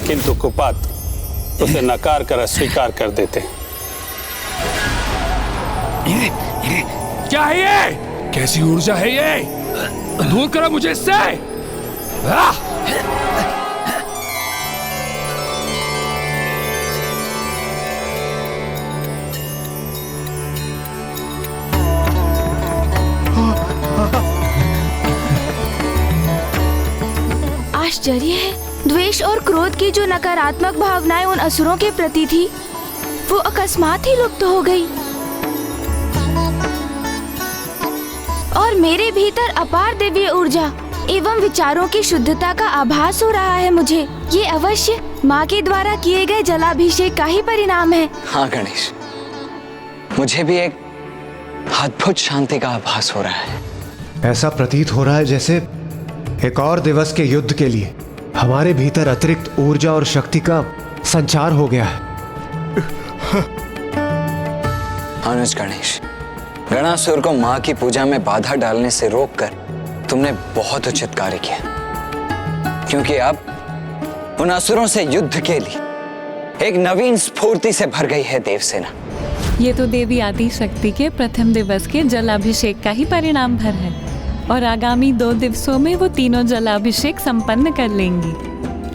किंतु कुपात्र उसे नकार कर अस्वीकार कर देते हैं। क्या है ये? कैसी ऊर्जा है ये? दूर करो मुझे इससे। आश्चर्य है, द्वेष और क्रोध की जो नकारात्मक भावनाएं उन असुरों के प्रति थी, वो अकस्मात ही लुप्त हो गई और मेरे भीतर अपार दिव्य ऊर्जा एवं विचारों की शुद्धता का आभास हो रहा है। मुझे ये अवश्य माँ के द्वारा किए गए जलाभिषेक का ही परिणाम है। हाँ गणेश, मुझे भी एक अद्भुत शांति का आभास हो रहा है। ऐसा प्रतीत हो रहा है जैसे एक और दिवस के युद्ध के लिए हमारे भीतर अतिरिक्त ऊर्जा और शक्ति का संचार हो गया है। अनुज गणेश, गणासुर को माँ की पूजा में बाधा डालने से रोककर तुमने बहुत उचित कार्य किया, क्योंकि अब उन असुरों से युद्ध के लिए एक नवीन स्फूर्ति से भर गई है देवसेना। ये तो देवी आदि शक्ति के प्रथम दिवस के जलाभिषेक का ही परिणाम भर है और आगामी 2 दिवसों में वो तीनों जलाभिषेक संपन्न कर लेंगी,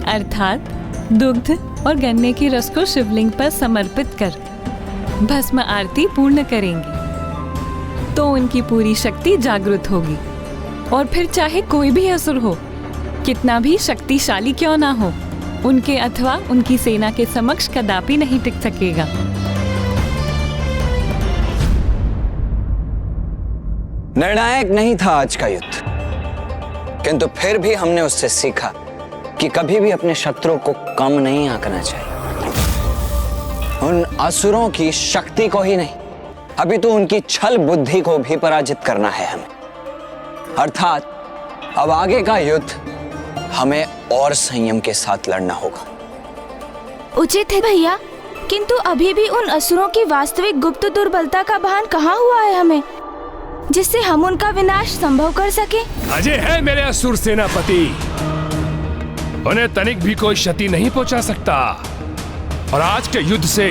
अर्थात दुग्ध और गन्ने की रस को शिवलिंग पर समर्पित कर भस्म आरती पूर्ण करेंगी। तो उनकी पूरी शक्ति जागृत होगी और फिर चाहे कोई भी असुर हो, कितना भी शक्तिशाली क्यों ना हो, उनके अथवा उनकी सेना के समक्ष कदापि नहीं टिक सकेगा। निर्णायक नहीं था आज का युद्ध, किंतु फिर भी हमने उससे सीखा कि कभी भी अपने शत्रु को कम नहीं आंकना चाहिए। उन असुरों की शक्ति को ही नहीं, अभी तो उनकी छल बुद्धि को भी पराजित करना है हमें। अर्थात अब आगे का युद्ध हमें और संयम के साथ लड़ना होगा। उचित है भैया, किंतु अभी भी उन असुरों की वास्तविक गुप्त दुर्बलता का भान कहाँ हुआ है हमें, जिससे हम उनका विनाश संभव कर सके। अजय है मेरे असुर सेनापति, उन्हें तनिक भी कोई क्षति नहीं पहुंचा सकता। और आज के युद्ध से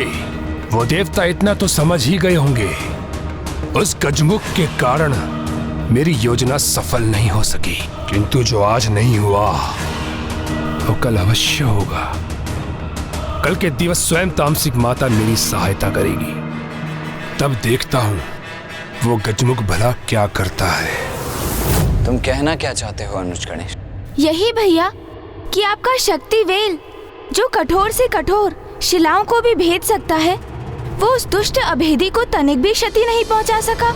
वो देवता इतना तो समझ ही गए होंगे, उस गजमुख के कारण मेरी योजना सफल नहीं हो सकी। किंतु जो आज नहीं हुआ वो कल अवश्य होगा। कल के दिवस स्वयं तामसिक माता मेरी सहायता करेगी, तब देखता हूं वो गजमुख भला क्या करता है। तुम कहना क्या चाहते हो अनुज गणेश? यही भैया कि आपका शक्ति वेल, जो कठोर से कठोर शिलाओं को भी भेद सकता है, वो उस दुष्ट अभेदी को तनिक भी क्षति नहीं पहुंचा सका।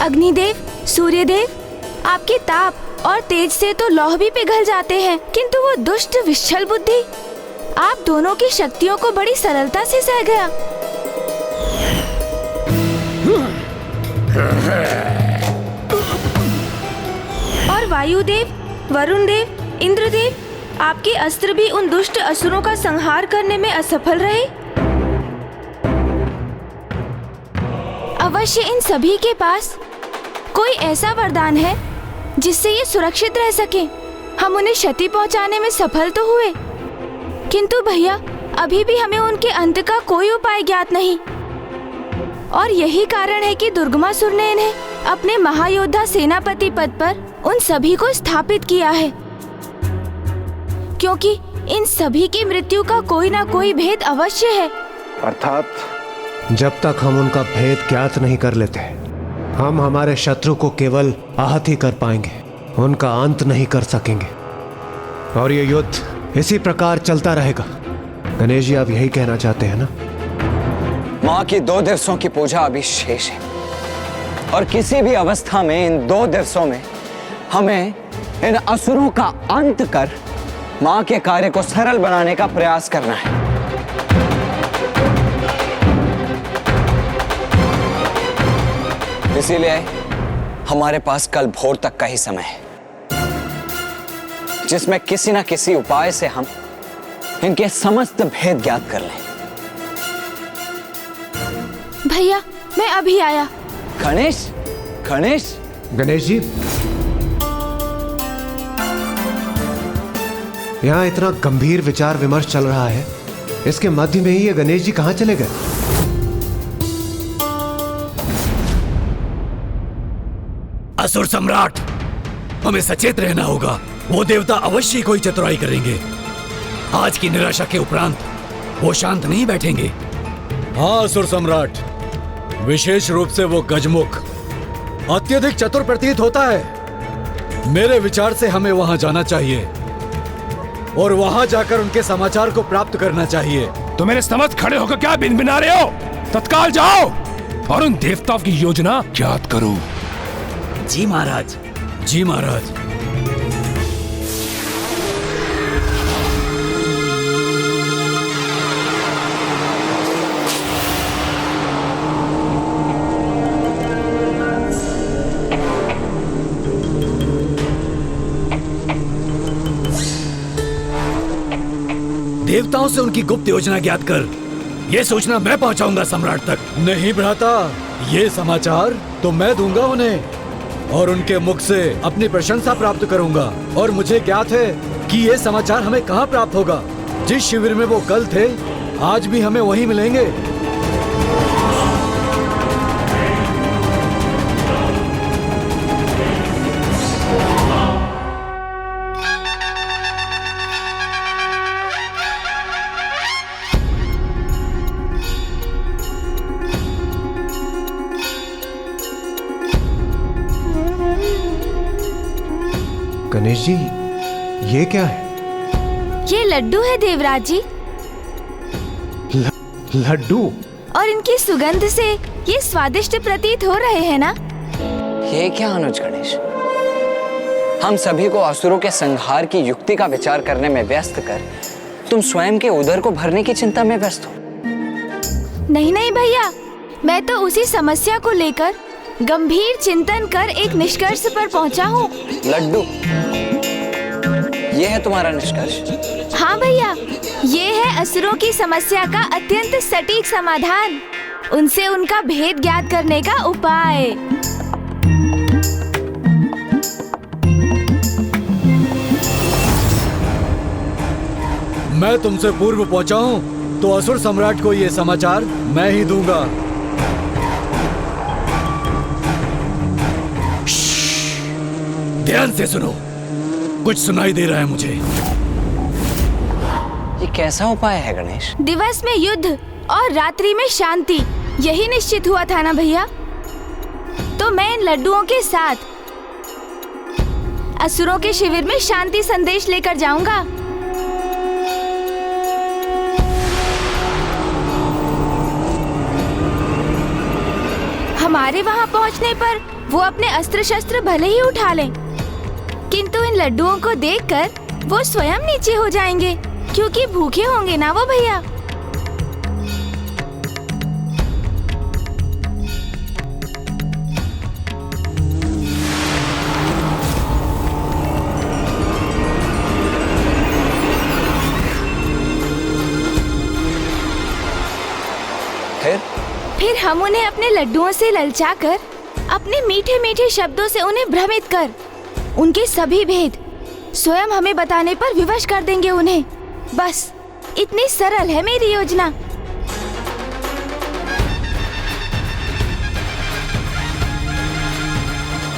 अग्निदेव, सूर्यदेव, आपके ताप और तेज से तो लौह भी पिघल जाते हैं, किंतु वो दुष्ट विच्छल बुद्धि आप दोनों की शक्तियों को बड़ी सरलता से सह गया। और वायुदेव, वरुण देव, इंद्रदेव, आपके अस्त्र भी उन दुष्ट असुरों का संहार करने में असफल रहे। अवश्य इन सभी के पास कोई ऐसा वरदान है जिससे ये सुरक्षित रह सके। हम उन्हें क्षति पहुंचाने में सफल तो हुए, किंतु भैया अभी भी हमें उनके अंत का कोई उपाय ज्ञात नहीं। और यही कारण है कि दुर्गमासुर ने इन्हें अपने महायोद्धा सेनापति पद पर उन सभी को स्थापित किया है, क्योंकि इन सभी की मृत्यु का कोई ना कोई भेद अवश्य है। अर्थात जब तक हम उनका भेद ज्ञात नहीं कर लेते, हम हमारे शत्रु को केवल आहत ही कर पाएंगे, उनका अंत नहीं कर सकेंगे। और ये युद्ध इसी प्रकार चलता रहेगा। गणेश जी, आप यही कहना चाहते हैं ना? माँ की 2 दिवसों की पूजा अभी शेष है, और किसी भी अवस्था में इन 2 दिवसों में हमें इन असुरों का अंत कर माँ के कार्य को सरल बनाने का प्रयास करना है। इसीलिए हमारे पास कल भोर तक का ही समय है, जिसमें किसी न किसी उपाय से हम इनके समस्त भेद ज्ञात कर लें। भैया, मैं अभी आया। गणेश, गणेश, गणेश जी, यहाँ इतना गंभीर विचार विमर्श चल रहा है, इसके मध्य में ही ये गणेश जी कहाँ चले गए? असुर सम्राट, हमें सचेत रहना होगा। वो देवता अवश्य कोई चतुराई करेंगे। आज की निराशा के उपरांत वो शांत नहीं बैठेंगे। हाँ असुर सम्राट, विशेष रूप से वो गजमुख अत्यधिक चतुर प्रतीत होता है। मेरे विचार से हमें वहां जाना चाहिए और वहां जाकर उनके समाचार को प्राप्त करना चाहिए। तो मेरे समझ खड़े होकर क्या बिनबिना रहे हो? तत्काल जाओ और उन देवताओं की योजना ज्ञात करो। जी महाराज। जी महाराज। देवताओं से उनकी गुप्त योजना ज्ञात कर ये सूचना मैं पहुंचाऊंगा सम्राट तक। नहीं भ्राता, ये समाचार तो मैं दूंगा उन्हें और उनके मुख से अपनी प्रशंसा प्राप्त करूंगा। और मुझे ज्ञात है कि ये समाचार हमें कहाँ प्राप्त होगा। जिस शिविर में वो कल थे, आज भी हमें वहीं मिलेंगे। गणेश जी, ये क्या है? ये लड्डू है देवराज जी। लड्डू? और इनकी सुगंध से ये स्वादिष्ट प्रतीत हो रहे हैं ना? ये क्या अनुज गणेश, हम सभी को असुरों के संहार की युक्ति का विचार करने में व्यस्त कर तुम स्वयं के उदर को भरने की चिंता में व्यस्त हो। नहीं नहीं भैया, मैं तो उसी समस्या को लेकर गंभीर चिंतन कर एक निष्कर्ष पर पहुंचा हूँ। लड्डू, ये है तुम्हारा निष्कर्ष? हाँ भैया, ये है असुरों की समस्या का अत्यंत सटीक समाधान, उनसे उनका भेद ज्ञात करने का उपाय। मैं तुमसे पूर्व पहुंचा हूँ तो असुर सम्राट को ये समाचार मैं ही दूंगा। ध्यान से सुनो, कुछ सुनाई दे रहा है मुझे। ये कैसा उपाय है गणेश? दिवस में युद्ध और रात्रि में शांति, यही निश्चित हुआ था ना भैया। तो मैं इन लड्डुओं के साथ असुरों के शिविर में शांति संदेश लेकर जाऊंगा। हमारे वहां पहुंचने पर वो अपने अस्त्र शस्त्र भले ही उठा लें, किंतु इन लड्डुओं को देखकर वो स्वयं नीचे हो जाएंगे, क्योंकि भूखे होंगे ना वो भैया। फिर हम उन्हें अपने लड्डुओं से ललचाकर, अपने मीठे मीठे शब्दों से उन्हें भ्रमित कर, उनके सभी भेद स्वयं हमें बताने पर विवश कर देंगे उन्हें। बस इतनी सरल है मेरी योजना।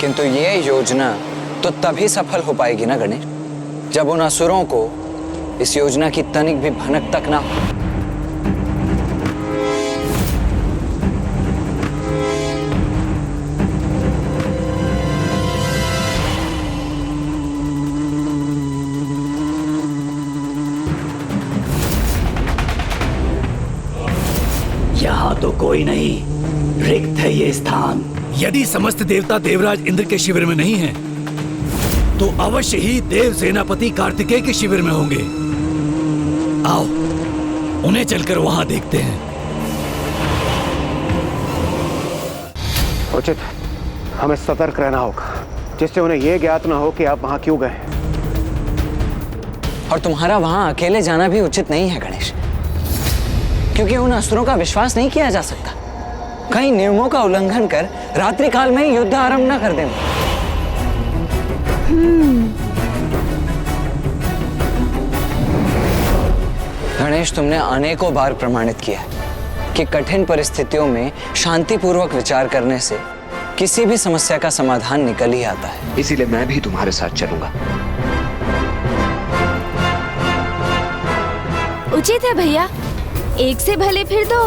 किंतु ये योजना तो तभी सफल हो पाएगी ना गणेश, जब उन असुरों को इस योजना की तनिक भी भनक तक ना हो। यहाँ तो कोई नहीं, रिक्त है ये स्थान। यदि समस्त देवता देवराज इंद्र के शिविर में नहीं हैं, तो अवश्य ही देव सेनापति कार्तिकेय के शिविर में होंगे। आओ, उन्हें चलकर वहां देखते हैं। उचित, हमें सतर्क रहना होगा, जिससे उन्हें यह ज्ञात न हो कि आप वहां क्यों गए। और तुम्हारा वहां अकेले जाना भी उचित नहीं है गणेश, क्योंकि उन असुरों का विश्वास नहीं किया जा सकता। कई नियमों का उल्लंघन कर रात्रि काल में ही युद्ध आरंभ न कर दें। गणेश, तुमने अनेकों बार प्रमाणित किया है कि कठिन परिस्थितियों में शांतिपूर्वक विचार करने से किसी भी समस्या का समाधान निकल ही आता है। इसीलिए मैं भी तुम्हारे साथ चलूंगा। उचित है भैया, एक से भले फिर दो।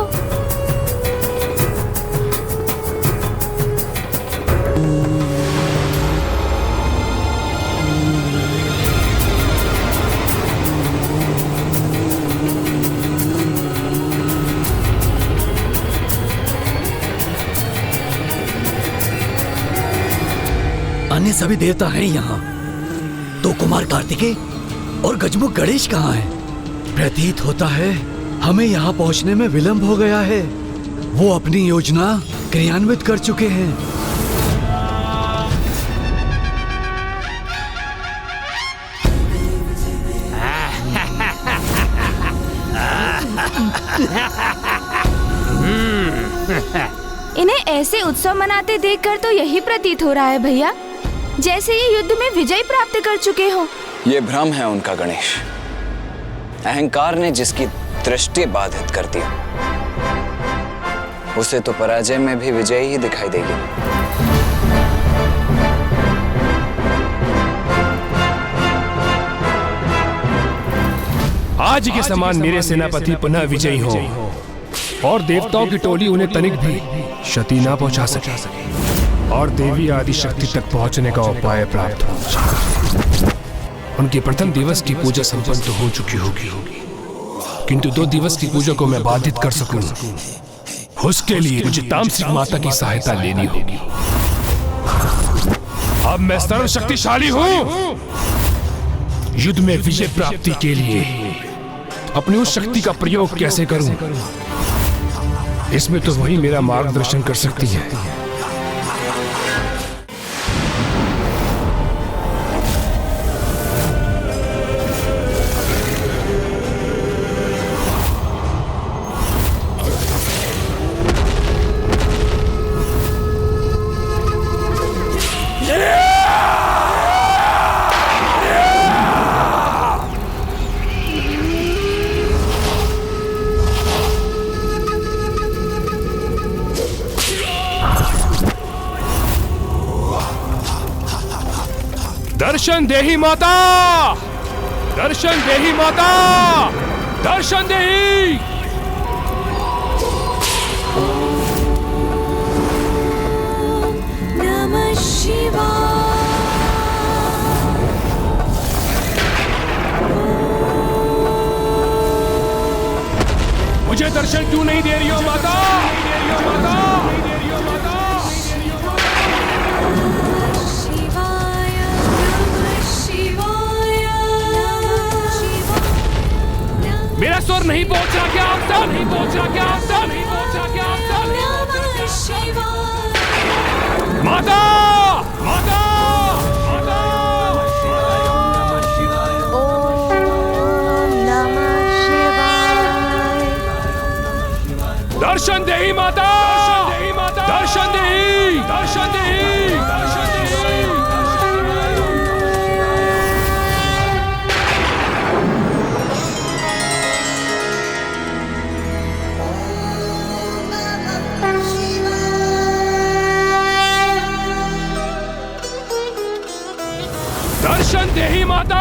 अन्य सभी देवता हैं यहाँ, तो कुमार कार्तिकेय और गजमुख गणेश कहाँ हैं? प्रतीत होता है हमें यहाँ पहुँचने में विलंब हो गया है। वो अपनी योजना क्रियान्वित कर चुके हैं। इन्हें ऐसे उत्सव मनाते देखकर तो यही प्रतीत हो रहा है भैया, जैसे ये युद्ध में विजय प्राप्त कर चुके हो। ये भ्रम है उनका गणेश। अहंकार ने जिसकी दृष्टि बाधित कर दी, उसे तो पराजय में भी विजय ही दिखाई देगी। आज के समान मेरे सेनापति पुनः विजयी हो और देवताओं की टोली उन्हें तनिक भी क्षति ना पहुंचा सके और देवी आदि शक्ति तक पहुंचने का उपाय प्राप्त हो। उनके प्रथम दिवस की पूजा संपन्न तो हो चुकी होगी, किंतु 2 दिवस की पूजा को मैं बाधित कर सकूं, उसके लिए मुझे तामसिक माता की सहायता लेनी होगी। अब मैं सर्वशक्तिशाली हूं। युद्ध में विजय प्राप्ति के लिए अपनी उस शक्ति का प्रयोग कैसे करूं, इसमें तो वही मेरा मार्गदर्शन कर सकती है। दर्शन देही माता, दर्शन देही माता, दर्शन देही। नमः शिवाय। मुझे दर्शन क्यों नहीं दे रही हो माता? मेरा स्वर नहीं पहुंच रहा क्या आप तक? नहीं पहुंच रहा क्या आप तक? नहीं पहुंच रहा क्या आप तक? माता, माता, माता। ओम नमः शिवाय। दर्शन देही माता, दर्शन देही, दर्शन देही, दर्शन देही। दर्शन देही माता,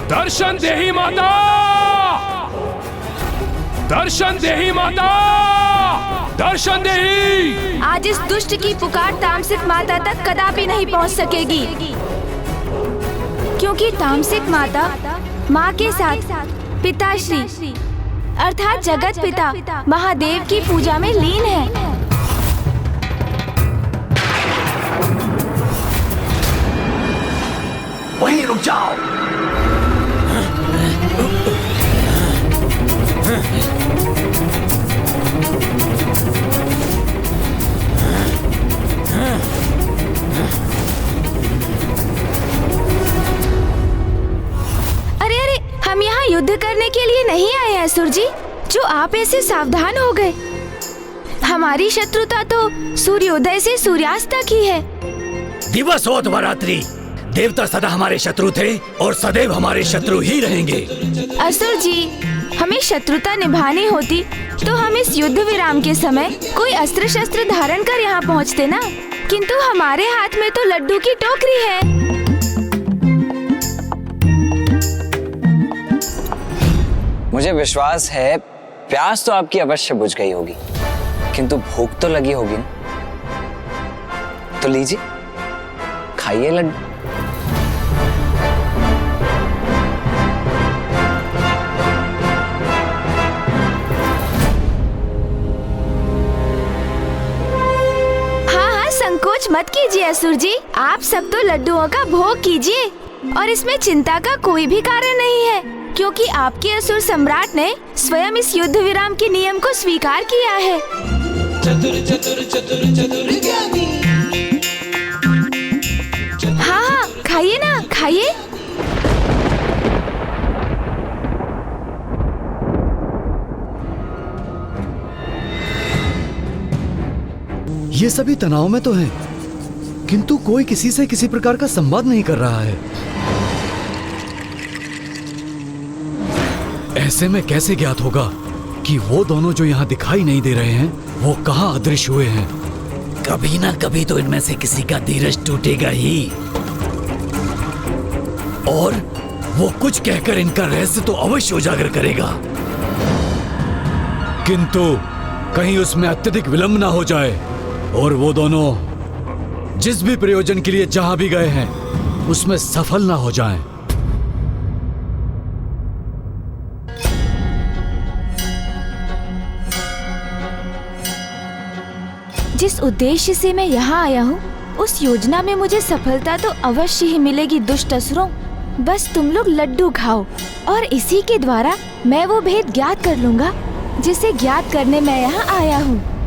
दर्शन देही माता, दर्शन देही माता, दर्शन देही। आज इस दुष्ट की पुकार तामसिक माता तक कदापि नहीं पहुंच सकेगी, क्योंकि तामसिक माता माँ के साथ पिताश्री अर्थात जगत पिता महादेव की पूजा में लीन है। वहीं रुक जाओ। अरे अरे, हम यहाँ युद्ध करने के लिए नहीं आए हैं असुर जी, जो आप ऐसे सावधान हो गए। हमारी शत्रुता तो सूर्योदय से सूर्यास्त तक ही है। दिवस हो अथवा रात्रि, देवता सदा हमारे शत्रु थे और सदैव हमारे शत्रु ही रहेंगे। असुर जी, हमें शत्रुता निभानी होती तो हम इस युद्ध विराम के समय कोई अस्त्र शस्त्र धारण कर यहाँ पहुँचते ना, किंतु हमारे हाथ में तो लड्डू की टोकरी है। मुझे विश्वास है प्यास तो आपकी अवश्य बुझ गई होगी, किंतु भूख तो लगी होगी ना। तो लीजिए, खाइए लड्डू। संकोच मत कीजिए असुर जी, आप सब तो लड्डुओं का भोग कीजिए और इसमें चिंता का कोई भी कारण नहीं है, क्योंकि आपके असुर सम्राट ने स्वयं इस युद्ध विराम के नियम को स्वीकार किया है। चतुर चतुर चतुर चतुर ज्ञानी। हाँ हाँ, खाइए ना, खाइए। ये सभी तनाव में तो हैं, किंतु कोई किसी से किसी प्रकार का संवाद नहीं कर रहा है। ऐसे में कैसे ज्ञात होगा कि वो दोनों जो यहाँ दिखाई नहीं दे रहे हैं वो कहाँ अदृश्य हुए हैं? कभी ना कभी तो इनमें से किसी का धीरज टूटेगा ही और वो कुछ कहकर इनका रहस्य तो अवश्य उजागर करेगा। किंतु कहीं उसमें अत्यधिक विलंब ना हो जाए और वो दोनों जिस भी प्रयोजन के लिए जहां भी गए हैं उसमें सफल ना हो जाएं। जिस उद्देश्य से मैं यहाँ आया हूँ उस योजना में मुझे सफलता तो अवश्य ही मिलेगी दुष्ट असुरों। बस तुम लोग लड्डू खाओ और इसी के द्वारा मैं वो भेद ज्ञात कर लूँगा जिसे ज्ञात करने मैं यहाँ आया हूँ।